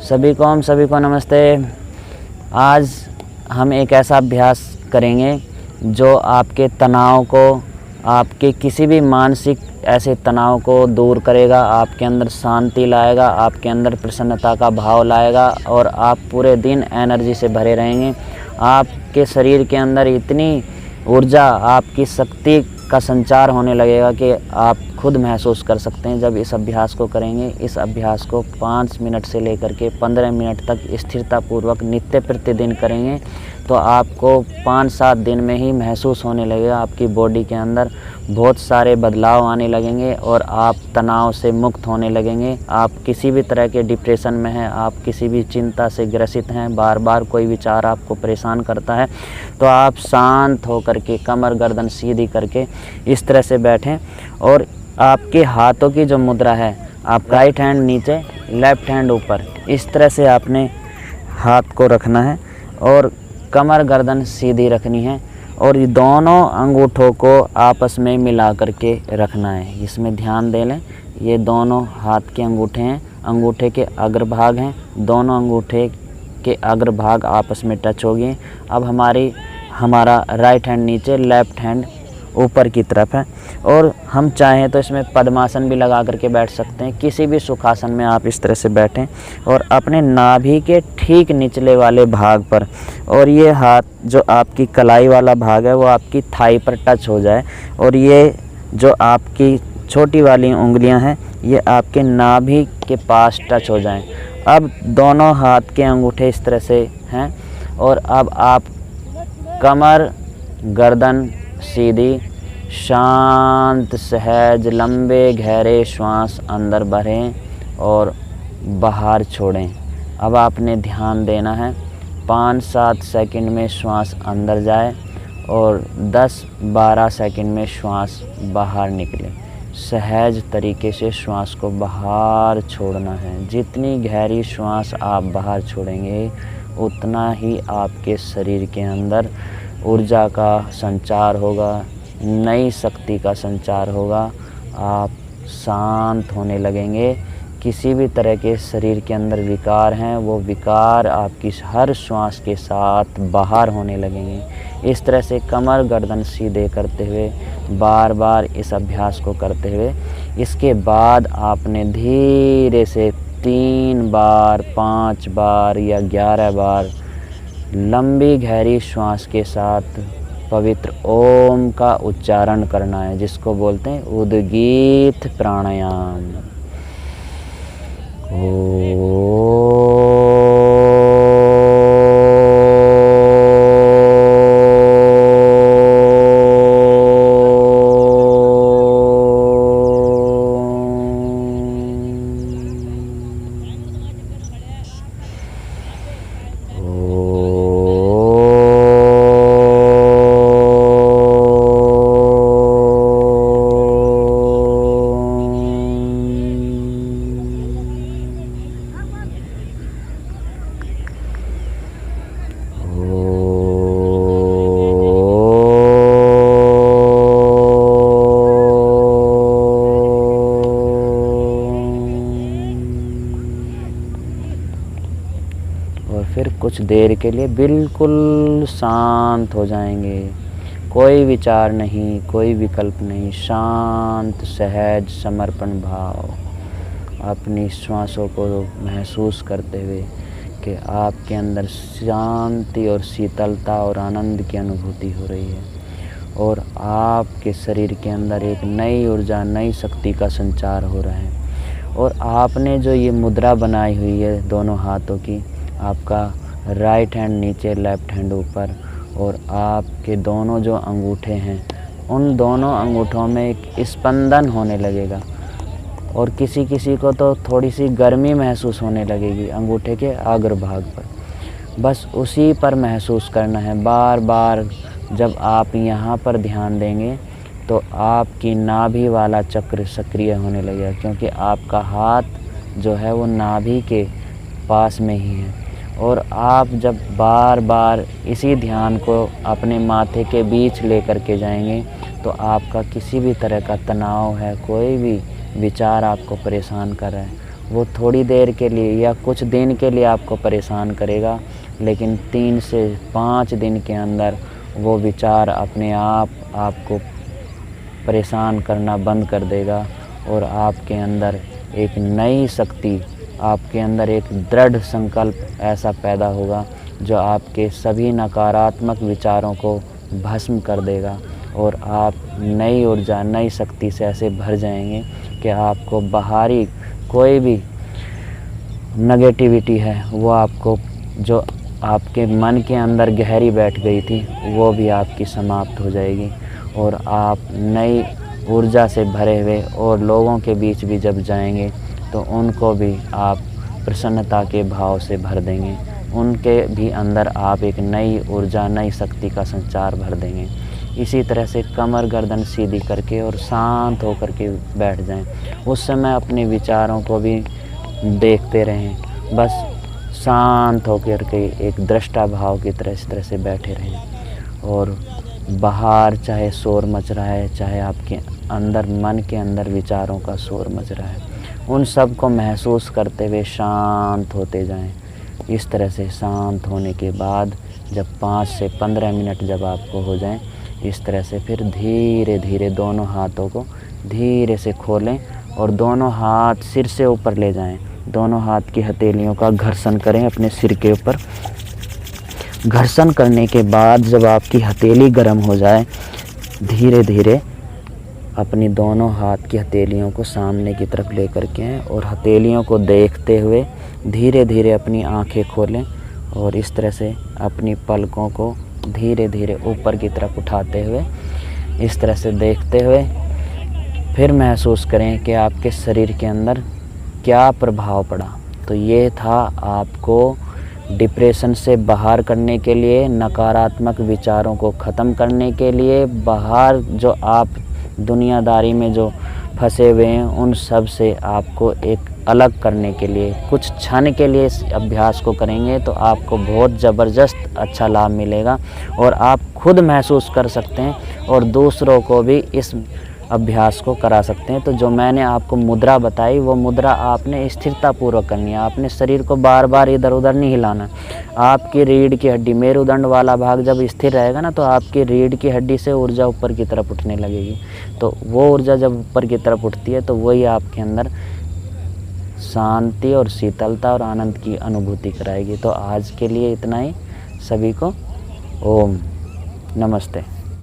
सभी को नमस्ते। आज हम एक ऐसा अभ्यास करेंगे जो आपके तनाव को, आपके किसी भी मानसिक ऐसे तनाव को दूर करेगा, आपके अंदर शांति लाएगा, आपके अंदर प्रसन्नता का भाव लाएगा और आप पूरे दिन एनर्जी से भरे रहेंगे। आपके शरीर के अंदर इतनी ऊर्जा, आपकी शक्ति का संचार होने लगेगा कि आप खुद महसूस कर सकते हैं। जब इस अभ्यास को करेंगे, इस अभ्यास को 5 मिनट से लेकर के 15 मिनट तक स्थिरतापूर्वक नित्य प्रतिदिन करेंगे तो आपको 5-7 दिन में ही महसूस होने लगेगा, आपकी बॉडी के अंदर बहुत सारे बदलाव आने लगेंगे और आप तनाव से मुक्त होने लगेंगे। आप किसी भी तरह के डिप्रेशन में हैं, आप किसी भी चिंता से ग्रसित हैं, बार बार कोई विचार आपको परेशान करता है, तो आप शांत होकर के कमर गर्दन सीधी करके इस तरह से बैठें और आपके हाथों की जो मुद्रा है, आप राइट हैंड नीचे, लेफ़्ट हैंड ऊपर, इस तरह से आपने हाथ को रखना है और कमर गर्दन सीधी रखनी है और ये दोनों अंगूठों को आपस में मिला करके रखना है। इसमें ध्यान दे लें, ये दोनों हाथ के अंगूठे हैं, अंगूठे के अग्रभाग हैं, दोनों अंगूठे के अग्रभाग आपस में टच हो गए। अब हमारा राइट हैंड नीचे, लेफ़्ट हैंड ऊपर की तरफ है और हम चाहें तो इसमें पद्मासन भी लगा करके बैठ सकते हैं। किसी भी सुखासन में आप इस तरह से बैठें और अपने नाभि के ठीक निचले वाले भाग पर, और ये हाथ जो आपकी कलाई वाला भाग है वो आपकी थाई पर टच हो जाए और ये जो आपकी छोटी वाली उंगलियां हैं ये आपके नाभि के पास टच हो जाएं। अब दोनों हाथ के अंगूठे इस तरह से हैं और अब आप कमर गर्दन सीधी, शांत सहज लंबे गहरे श्वास अंदर भरें और बाहर छोड़ें। अब आपने ध्यान देना है, 5-7 सेकंड में श्वास अंदर जाए और 10-12 सेकंड में श्वास बाहर निकले। सहज तरीके से श्वास को बाहर छोड़ना है। जितनी गहरी श्वास आप बाहर छोड़ेंगे उतना ही आपके शरीर के अंदर ऊर्जा का संचार होगा, नई शक्ति का संचार होगा। आप शांत होने लगेंगे। किसी भी तरह के शरीर के अंदर विकार हैं वो विकार आपकी हर श्वास के साथ बाहर होने लगेंगे। इस तरह से कमर गर्दन सीधे करते हुए बार बार इस अभ्यास को करते हुए इसके बाद आपने धीरे से 3 बार, 5 बार या 11 बार लंबी गहरी श्वास के साथ पवित्र ओम का उच्चारण करना है, जिसको बोलते हैं उद्गीत प्राणायाम। और फिर कुछ देर के लिए बिल्कुल शांत हो जाएंगे। कोई विचार नहीं, कोई विकल्प नहीं, शांत सहज समर्पण भाव अपनी श्वासों को महसूस करते हुए कि आपके अंदर शांति और शीतलता और आनंद की अनुभूति हो रही है और आपके शरीर के अंदर एक नई ऊर्जा, नई शक्ति का संचार हो रहा है। और आपने जो ये मुद्रा बनाई हुई है दोनों हाथों की, आपका राइट हैंड नीचे, लेफ़्ट हैंड ऊपर, और आपके दोनों जो अंगूठे हैं उन दोनों अंगूठों में एक स्पंदन होने लगेगा और किसी किसी को तो थोड़ी सी गर्मी महसूस होने लगेगी अंगूठे के अग्रभाग पर। बस उसी पर महसूस करना है बार बार। जब आप यहाँ पर ध्यान देंगे तो आपकी नाभि वाला चक्र सक्रिय होने लगेगा, क्योंकि आपका हाथ जो है वो नाभि के पास में ही है। और आप जब बार बार इसी ध्यान को अपने माथे के बीच लेकर के जाएंगे तो आपका किसी भी तरह का तनाव है, कोई भी विचार आपको परेशान कर रहा है, वो थोड़ी देर के लिए या कुछ दिन के लिए आपको परेशान करेगा, लेकिन 3 से 5 दिन के अंदर वो विचार अपने आप आपको परेशान करना बंद कर देगा और आपके अंदर एक नई शक्ति, आपके अंदर एक दृढ़ संकल्प ऐसा पैदा होगा जो आपके सभी नकारात्मक विचारों को भस्म कर देगा और आप नई ऊर्जा, नई शक्ति से ऐसे भर जाएंगे कि आपको बाहरी कोई भी नेगेटिविटी है वो आपको, जो आपके मन के अंदर गहरी बैठ गई थी, वो भी आपकी समाप्त हो जाएगी और आप नई ऊर्जा से भरे हुए और लोगों के बीच भी जब जाएंगे तो उनको भी आप प्रसन्नता के भाव से भर देंगे, उनके भी अंदर आप एक नई ऊर्जा, नई शक्ति का संचार भर देंगे। इसी तरह से कमर गर्दन सीधी करके और शांत होकर के बैठ जाएं। उस समय अपने विचारों को भी देखते रहें, बस शांत होकर के एक दृष्टा भाव की तरह इस तरह से बैठे रहें और बाहर चाहे शोर मच रहा है, चाहे आपके अंदर मन के अंदर विचारों का शोर मच रहा है, उन सब को महसूस करते हुए शांत होते जाएं। इस तरह से शांत होने के बाद जब 5 से 15 मिनट जब आपको हो जाएं, इस तरह से फिर धीरे धीरे दोनों हाथों को धीरे से खोलें और दोनों हाथ सिर से ऊपर ले जाएं। दोनों हाथ की हथेलियों का घर्षण करें अपने सिर के ऊपर। घर्षण करने के बाद जब आपकी हथेली गर्म हो जाए, धीरे धीरे अपनी दोनों हाथ की हथेलियों को सामने की तरफ लेकर के आएं और हथेलियों को देखते हुए धीरे धीरे अपनी आंखें खोलें और इस तरह से अपनी पलकों को धीरे धीरे ऊपर की तरफ उठाते हुए इस तरह से देखते हुए फिर महसूस करें कि आपके शरीर के अंदर क्या प्रभाव पड़ा। तो ये था आपको डिप्रेशन से बाहर करने के लिए, नकारात्मक विचारों को ख़त्म करने के लिए, बाहर जो आप दुनियादारी में जो फंसे हुए हैं उन सब से आपको एक अलग करने के लिए कुछ क्षण के लिए इस अभ्यास को करेंगे तो आपको बहुत ज़बरदस्त अच्छा लाभ मिलेगा और आप खुद महसूस कर सकते हैं और दूसरों को भी इस अभ्यास को करा सकते हैं। तो जो मैंने आपको मुद्रा बताई वो मुद्रा आपने स्थिरतापूर्वक करनी है। आपने शरीर को बार बार इधर उधर नहीं हिलाना। आपकी रीढ़ की हड्डी, मेरुदंड वाला भाग जब स्थिर रहेगा ना तो आपकी रीढ़ की हड्डी से ऊर्जा ऊपर की तरफ उठने लगेगी। तो वो ऊर्जा जब ऊपर की तरफ उठती है तो वही आपके अंदर शांति और शीतलता और आनंद की अनुभूति कराएगी। तो आज के लिए इतना ही। सभी को ओम नमस्ते।